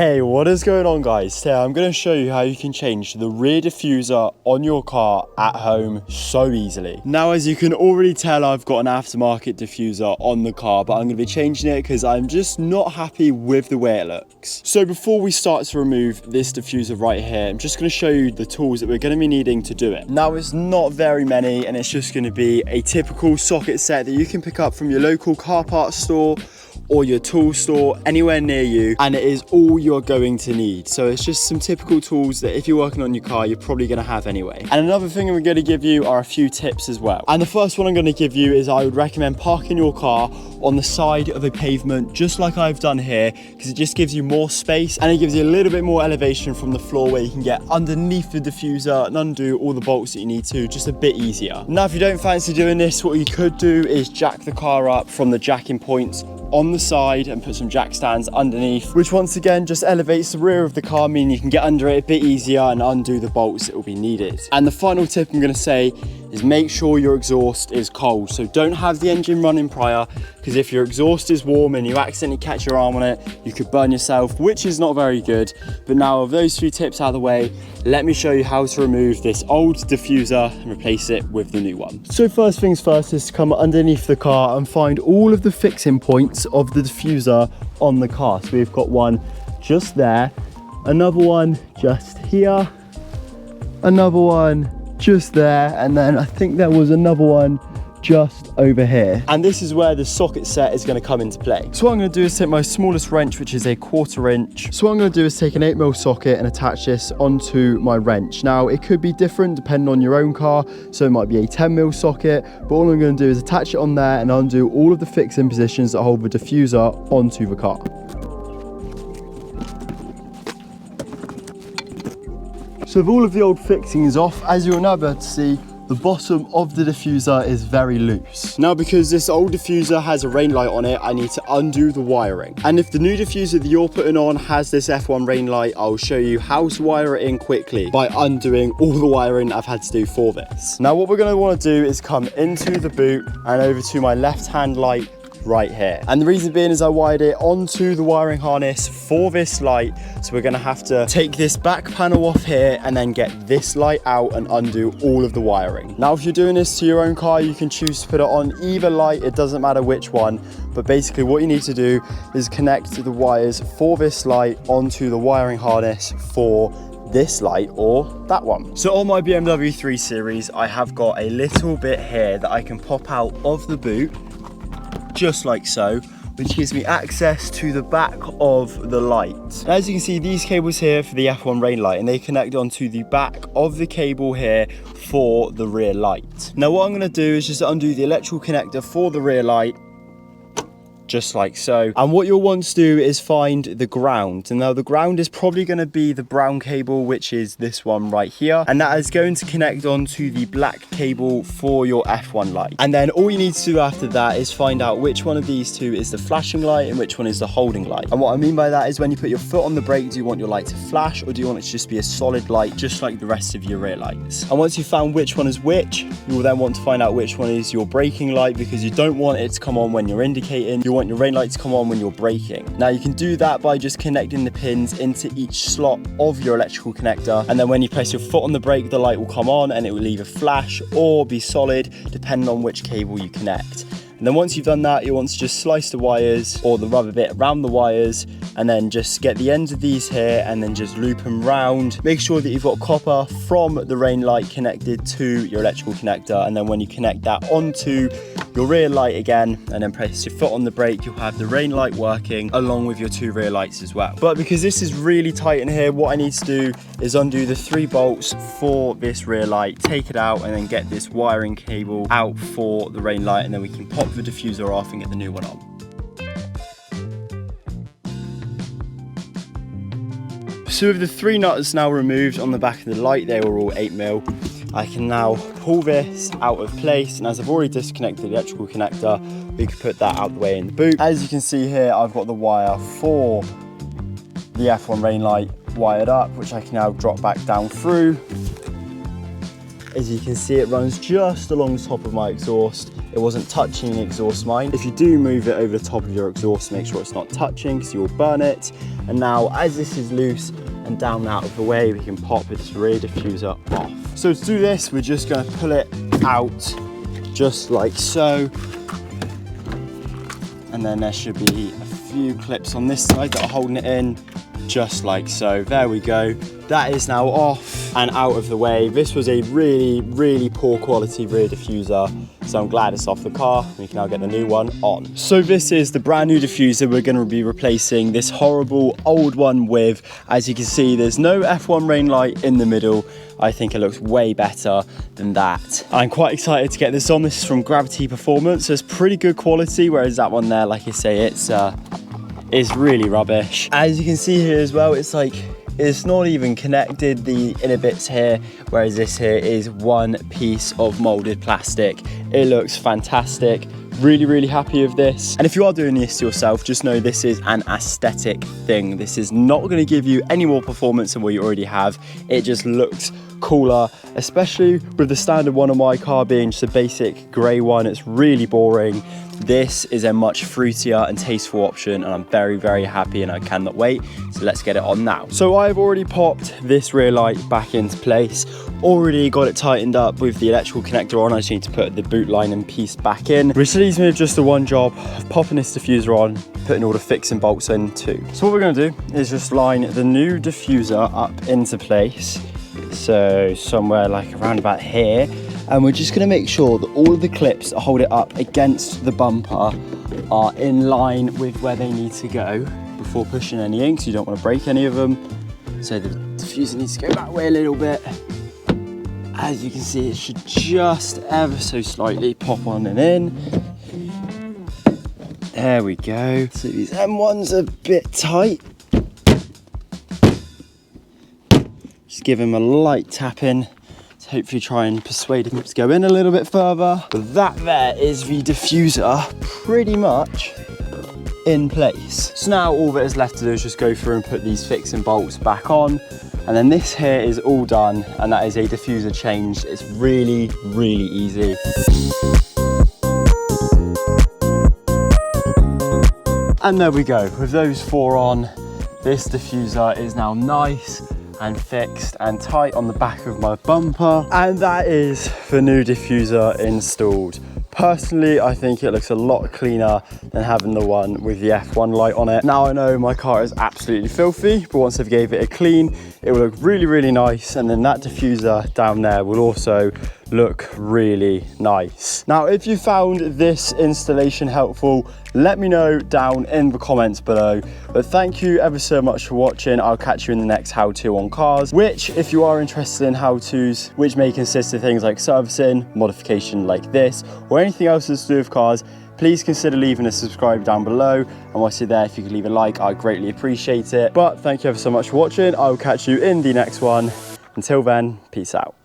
Hey, what is going on, guys? Today I'm going to show you how you can change the rear diffuser on your car at home so easily. Now, as you can already tell, I've got an aftermarket diffuser on the car, but I'm going to be changing it because I'm just not happy with the way it looks. So before we start to remove this diffuser right here, I'm just going to show you the tools that we're going to be needing to do it. Now, it's not very many, and it's just going to be a typical socket set that you can pick up from your local car parts store or your tool store anywhere near you, and it is all you're going to need. So it's just some typical tools that if you're working on your car, you're probably going to have anyway. And another thing we're going to give you are a few tips as well. And the first one I'm going to give you is I would recommend parking your car on the side of a pavement, just like I've done here, because it just gives you more space and it gives you a little bit more elevation from the floor where you can get underneath the diffuser and undo all the bolts that you need to, just a bit easier. Now, if you don't fancy doing this, what you could do is jack the car up from the jacking points on the side and put some jack stands underneath, which once again just elevates the rear of the car, meaning you can get under it a bit easier and undo the bolts that will be needed. And the final tip I'm going to say is make sure your exhaust is cold. So don't have the engine running prior, because if your exhaust is warm and you accidentally catch your arm on it, you could burn yourself, which is not very good. But now, with those few tips out of the way, let me show you how to remove this old diffuser and replace it with the new one. So first things first is to come underneath the car and find all of the fixing points of the diffuser on the car. So we've got one just there, another one just here, another one just there, and then I think there was another one just over here. And this is where the socket set is going to come into play. So what I'm going to do is take my smallest wrench, which is a 1/4 inch. So what I'm going to do is take an 8mm socket and attach this onto my wrench. Now, it could be different depending on your own car, so it might be a 10mm socket, but all I'm going to do is attach it on there and undo all of the fixing positions that hold the diffuser onto the car. So with all of the old fixings off, as you'll now be able to see, the bottom of the diffuser is very loose. Now, because this old diffuser has a rain light on it, I need to undo the wiring. And if the new diffuser that you're putting on has this F1 rain light, I'll show you how to wire it in quickly by undoing all the wiring I've had to do for this. Now, what we're going to want to do is come into the boot and over to my left-hand light right here. And the reason being is I wired it onto the wiring harness for this light, so we're going to have to take this back panel off here and then get this light out and undo all of the wiring. Now, if you're doing this to your own car, you can choose to put it on either light, it doesn't matter which one, but basically what you need to do is connect the wires for this light onto the wiring harness for this light or that one. So on my BMW 3 Series, I have got a little bit here that I can pop out of the boot, just like so, which gives me access to the back of the light. And as you can see, these cables here for the F1 rain light, and they connect onto the back of the cable here for the rear light. Now what I'm going to do is just undo the electrical connector for the rear light, just like so. And what you'll want to do is find the ground. And now the ground is probably going to be the brown cable, which is this one right here. And that is going to connect onto the black cable for your F1 light. And then all you need to do after that is find out which one of these two is the flashing light and which one is the holding light. And what I mean by that is when you put your foot on the brake, do you want your light to flash, or do you want it to just be a solid light, just like the rest of your rear lights? And once you've found which one is which, you will then want to find out which one is your braking light, because you don't want it to come on when you're indicating. You want your rain light to come on when you're braking. Now you can do that by just connecting the pins into each slot of your electrical connector, and then when you press your foot on the brake, the light will come on and it will either flash or be solid depending on which cable you connect. And then once you've done that, you want to just slice the wires or the rubber bit around the wires, and then just get the ends of these here and then just loop them round. Make sure that you've got copper from the rain light connected to your electrical connector, and then when you connect that onto your rear light again and then press your foot on the brake, you'll have the rain light working along with your two rear lights as well. But because this is really tight in here, what I need to do is undo the 3 bolts for this rear light, take it out, and then get this wiring cable out for the rain light, and then we can pop the diffuser off and get the new one on. So with the 3 nuts now removed on the back of the light, they were all 8mm. I can now pull this out of place, and as I've already disconnected the electrical connector, we can put that out the way in the boot. As you can see here, I've got the wire for the F1 rain light wired up, which I can now drop back down through. As you can see, it runs just along the top of my exhaust, it wasn't touching the exhaust line. If you do move it over the top of your exhaust, make sure it's not touching because you'll burn it. And now as this is loose and down out of the way, we can pop this rear diffuser off. So to do this, we're just going to pull it out just like so. And then there should be a few clips on this side that are holding it in, just like so. There we go. That is now off and out of the way. This was a really poor quality rear diffuser, so I'm glad it's off the car. We can now get the new one on. So this is the brand new diffuser we're going to be replacing this horrible old one with. As you can see, there's no F1 rain light in the middle. I think it looks way better than that. I'm quite excited to get this on. This is from Gravity Performance, so it's pretty good quality, whereas that one there, like I say, it's really rubbish. As you can see here as well, it's not even connected, the inner bits here, whereas this here is one piece of molded plastic. It looks fantastic. Really happy with this. And if you are doing this yourself, just know this is an aesthetic thing. This is not going to give you any more performance than what you already have. It just looks cooler, especially with the standard one on my car being just a basic grey one. It's really boring. This is a much fruitier and tasteful option, and I'm very happy and I cannot wait. So let's get it on now. So I've already popped this rear light back into place, already got it tightened up with the electrical connector on. I just need to put the boot line and piece back in, which leaves me with just the one job of popping this diffuser on, putting all the fixing bolts in too. So what we're going to do is just line the new diffuser up into place. So somewhere like around about here. And we're just going to make sure that all of the clips that hold it up against the bumper are in line with where they need to go before pushing any in, because you don't want to break any of them. So the diffuser needs to go that way a little bit. As you can see, it should just ever so slightly pop on and in. There we go. So these M1s are a bit tight. Just give them a light tap in. Hopefully try and persuade him to go in a little bit further. But that there is the diffuser pretty much in place. So now all that is left to do is just go through and put these fixing bolts back on. And then this here is all done, and that is a diffuser changed. It's really easy. And there we go. With those four on, this diffuser is now nice and fixed and tight on the back of my bumper, and that is the new diffuser installed. Personally, I think it looks a lot cleaner than having the one with the F1 light on it. Now I know my car is absolutely filthy, but once I've gave it a clean, it will look really nice, and then that diffuser down there will also look really nice. Now, if you found this installation helpful, let me know down in the comments below. But thank you ever so much for watching. I'll catch you in the next how-to on cars, which, if you are interested in how-tos, which may consist of things like servicing, modification like this, or anything else that's to do with cars, please consider leaving a subscribe down below. And whilst you're there, if you could leave a like, I'd greatly appreciate it. But thank you ever so much for watching. I will catch you in the next one. Until then, peace out.